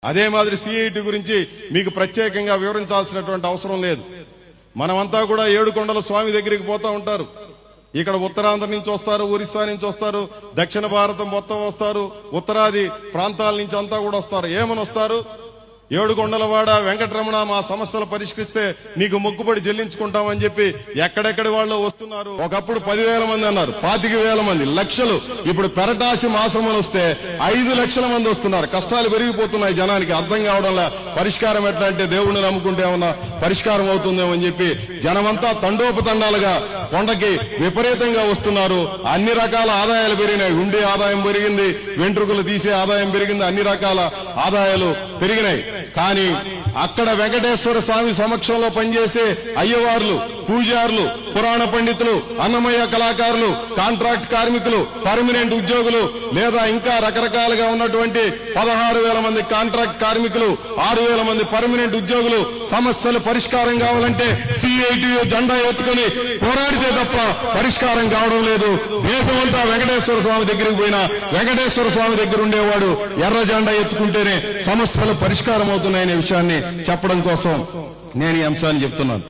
అదే మాదిరి సిఐటి గురించి మీకు ప్రత్యేకంగా వివరించాల్సినటువంటి అవసరం లేదు. మనమంతా కూడా ఏడుకొండల స్వామి దగ్గరికి పోతా ఉంటారు. ఇక్కడ ఉత్తరాంధ్ర నుంచి వస్తారు, ఒరిస్సా నుంచి వస్తారు, దక్షిణ భారతం మొత్తం వస్తారు, ఉత్తరాది ప్రాంతాల నుంచి అంతా కూడా వస్తారు. ఏమని వస్తారు? ఏడుకొండలవాడ వెంకటరమణ మా సమస్యలు పరిష్కరిస్తే నీకు మొక్కుబడి చెల్లించుకుంటామని చెప్పి ఎక్కడెక్కడి వాళ్ళు వస్తున్నారు. ఒకప్పుడు 10,000 మంది అన్నారు, 25,000 మంది, లక్షలు. ఇప్పుడు పెరటాసి మాసం అని వస్తే 5 లక్షల మంది వస్తున్నారు. కష్టాలు పెరిగిపోతున్నాయి జనానికి. అర్థం కావడంలా పరిష్కారం ఎట్లా అంటే దేవుణ్ణి నమ్ముకుంటే ఏమన్నా పరిష్కారం అవుతుందేమో అని చెప్పి జనమంతా తండోపతండాలుగా కొండకి విపరీతంగా వస్తున్నారు. అన్ని రకాల ఆదాయాలు పెరిగినాయి. ఉండే ఆదాయం పెరిగింది, వెంట్రుకలు తీసే ఆదాయం పెరిగింది, అన్ని రకాల ఆదాయాలు పెరిగినాయి. కానీ అక్కడ వెంకటేశ్వర స్వామి సమక్షంలో పనిచేసే అయ్యవార్లు, పూజారులు, పురాణ పండితులు, అన్నమయ్య కళాకారులు, కాంట్రాక్ట్ కార్మికులు, పర్మనెంట్ ఉద్యోగులు, లేదా ఇంకా రకరకాలుగా ఉన్నటువంటి 16,000 మంది కాంట్రాక్ట్ కార్మికులు, 6,000 మంది పర్మనెంట్ ఉద్యోగులు సమస్యలు పరిష్కారం కావాలంటే సిఐటియు జెండా ఎత్తుకుని పోరాడితే తప్ప పరిష్కారం కావడం లేదు. దేశమంతా వెంకటేశ్వర స్వామి దగ్గరికి పోయినా వెంకటేశ్వర స్వామి దగ్గర ఉండేవాడు ఎర్ర జెండా ఎత్తుకుంటేనే సమస్యలు పరిష్కారం అవుతున్నాయనే విషయాన్ని చెప్పడం కోసం నేను ఈ అంశాన్ని చెప్తున్నాను.